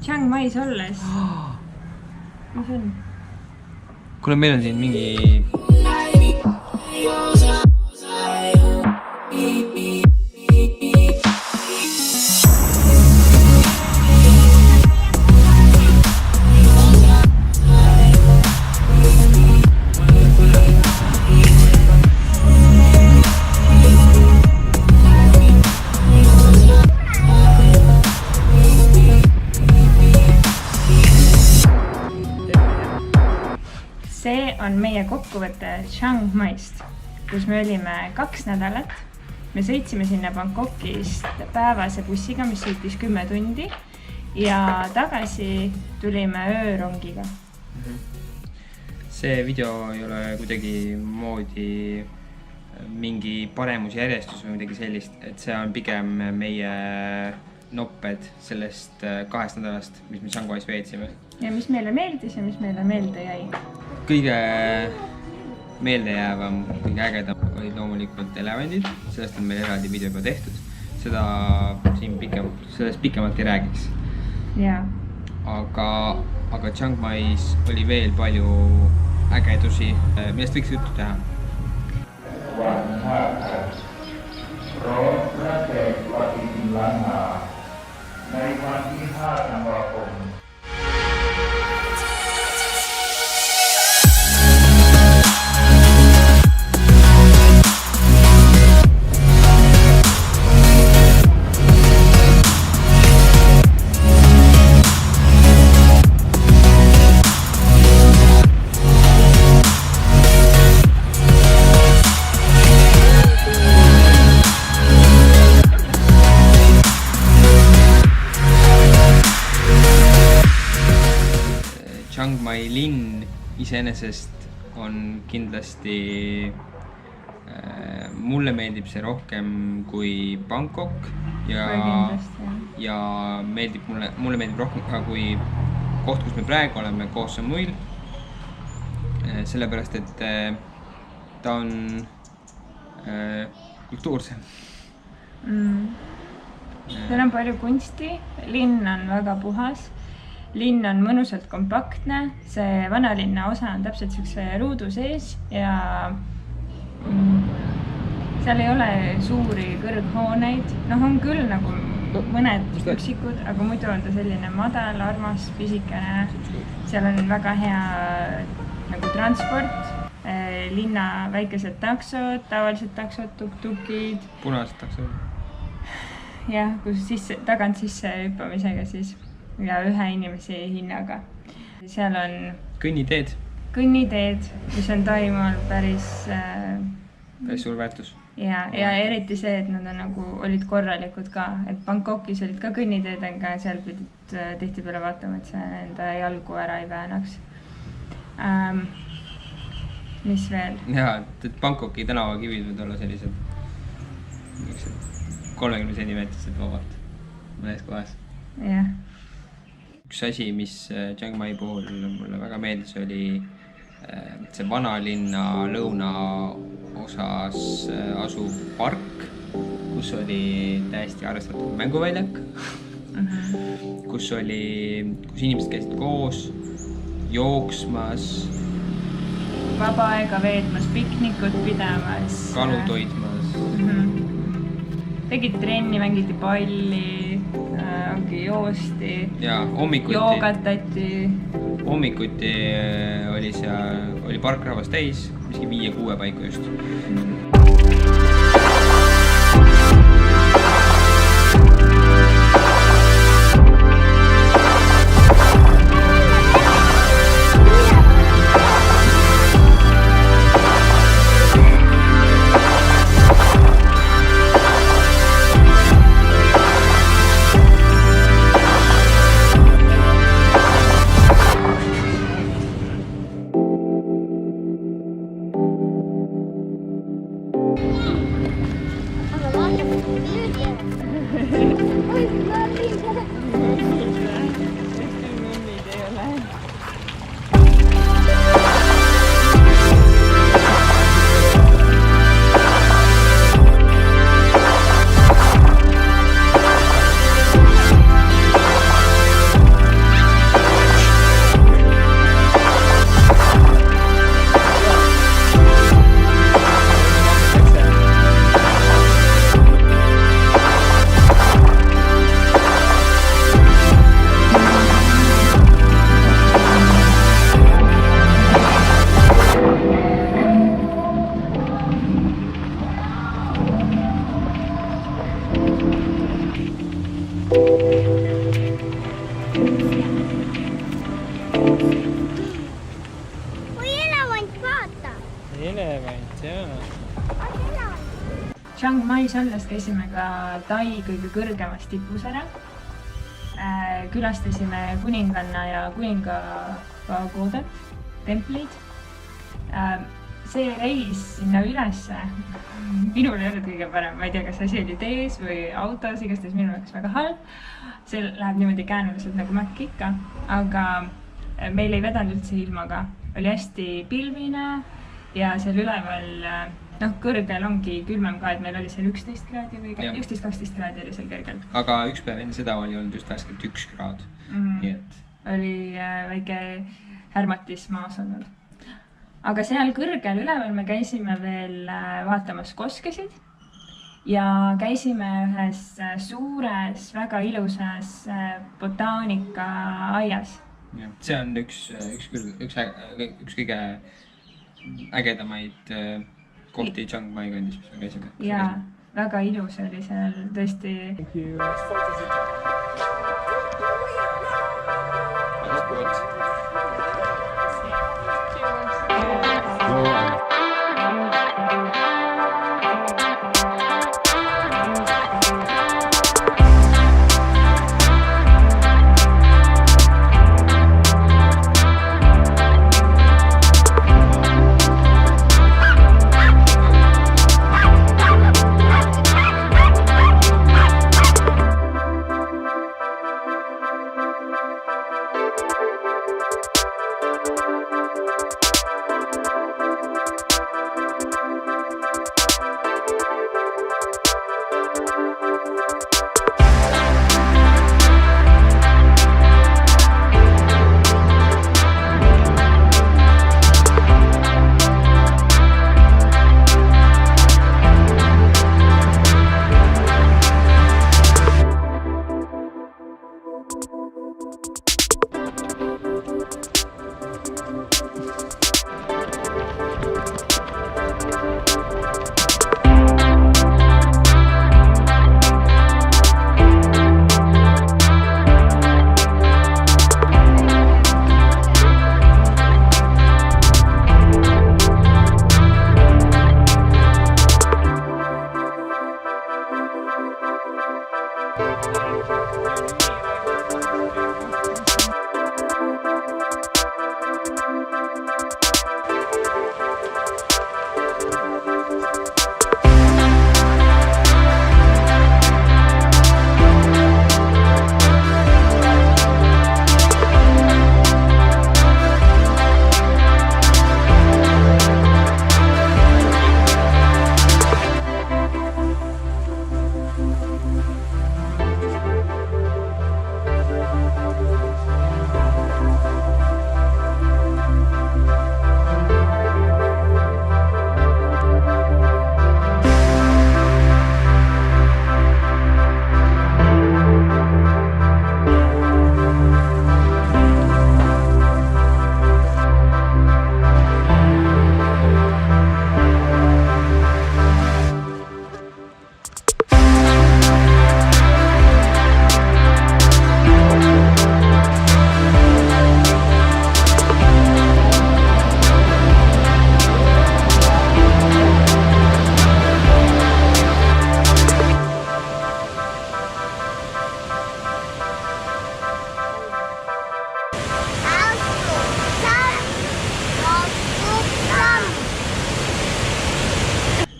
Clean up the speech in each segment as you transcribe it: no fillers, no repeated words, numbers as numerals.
Chiang Mai's olles. Mis on? Kuule, meil on siin mingi... See on meie kokkuvõte Chiang Maist, kus me olime 2 nädalat. Me sõitsime sinna Bangkokist päevase bussiga, mis sõitis 10 tundi ja tagasi tulime öörongiga. See video ei ole kuidagi moodi mingi paremusjärjestus või midagi sellist, et see on pigem meie nopped sellest 2 nädalast, mis me Chiang Mais veetsime. Ja mis meile meeldis ja mis meile meelde jäi. Kõige meeldejäävam, kõige ägedam olid loomulikult elevandid, sellest on meil eraldi video juba tehtud. Seda siin sellest pikemalt ei räägiks. Ja. Aga Chiang Mais oli veel palju ägedusi, millest võiks juttu teha. Chiang Mai linn iseenesest on kindlasti, mulle meeldib see rohkem kui Bangkok ja mulle meeldib rohkem ka kui koht, kus me praegu oleme, Koh Samuil, sellepärast, et ta on kultuursem. Seal on palju kunsti, linn on väga puhas. Linn on mõnusalt kompaktne, see vanalinna osa on täpselt sellise ruudu sees ja seal ei ole suuri kõrghooneid. On küll nagu mõned üksikud, aga muidu on ta selline madal, armas, pisikene. Seal on väga hea nagu transport, linna väikesed taksod, tavalised taksod, tuk-tukid. Punased taksod. Jah, kus tagant sisse hüppamisega siis. Ja ühe inimese hinnaga. Seal on kõnniteed, mis on Taimaal päris suur väärtus. Ja eriti see, et nad on nagu olid korralikud ka, et Bangkokis olid ka kõnniteed, aga seal pidid tihtipeale vaatama, et see enda jalgu ära ei väänaks. Mis veel? Jaa, et Bangkoki tänavakivid võid olla sellised 30 centimeetrised vabalt mõnes kohas. Jah. Üks asi, mis Chiang Mai puhul mulle väga meeldis, oli see vanalinna lõunaosas asuv park, kus oli täiesti arvestatud mänguväljak, kus inimesed käisid koos, jooksmas, vaba aega veetmas, piknikud pidamas, kalu toitmas. Tegid trenni, mängiti palli, joosti, joogatati. Hommikuti oli parkrahvas täis, miski 5-6 paiku just. Chiang Mai's olles käisime ka Tai kõige kõrgemas tipus ära. Külastasime kuninganna ja kuninga pagoodat, templeid. See reis sinna ülesse minul ei olnud kõige parem, ma ei tea, kas asi oli tees või autos, igastahes minu jaoks väga halb. See läheb niimoodi käänuliselt nagu mäkk ikka, aga meil ei vedanud üldse ilmaga. Oli hästi pilvine ja seal üleval, kõrgel ongi külmem ka, et meil oli seal 11 kraadi või 11-12 kraadi oli seal kõrgel. Aga üks päev enne seda oli olnud just värskelt 1 kraad. Nii et... Oli väike härmatis maas olnud. Aga seal kõrgel üleval me käisime veel vaatamas koskesid ja käisime ühes suures, väga ilusas botaanika aias. See on üks kõige ägedamaid kohti Chiang Mai kandis, mis me käisime. Jaa, väga ilus oli seal tõesti.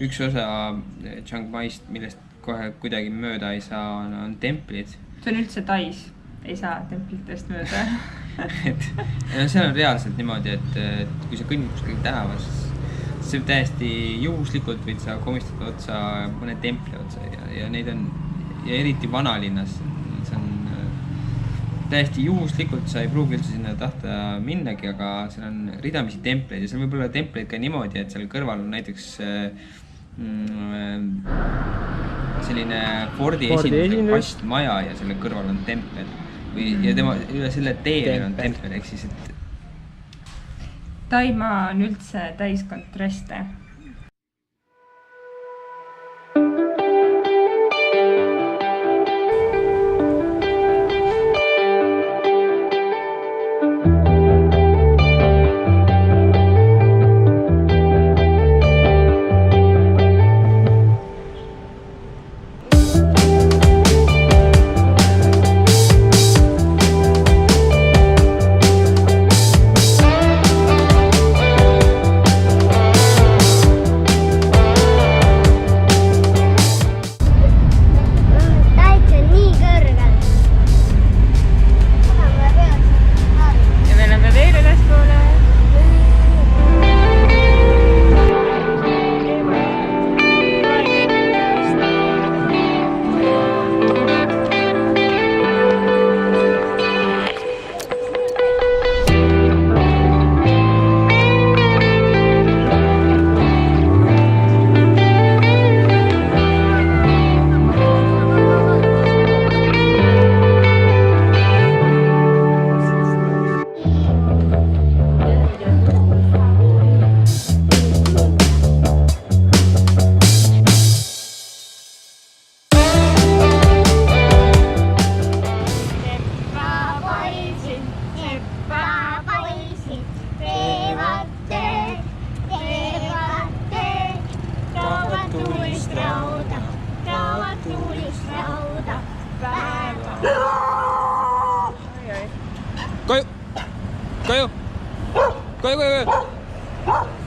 Üks osa Chiang Maist, millest kohe kuidagi mööda ei saa, on templid. See on üldse Tais, ei saa templitest mööda. Seal on reaalselt niimoodi, et kui sa kõnnid kuskil tänavas, siis täiesti juhuslikult võid sa komistada otsa mõne templi otsa ja neid on, ja eriti vanalinnas, see on täiesti juhuslikult, sa ei pruugi üldse sinna tahta minnagi, aga seal on ridamisi templeid ja seal võib olla templeid ka niimoodi, et seal kõrval on näiteks selline Fordi esinduse kastmaja ja selle kõrval on tempel ja tema üle selle teel on tempel, ehk siis, et Taimaa on üldse täis kontraste. koju, koju, koju, koju, koju.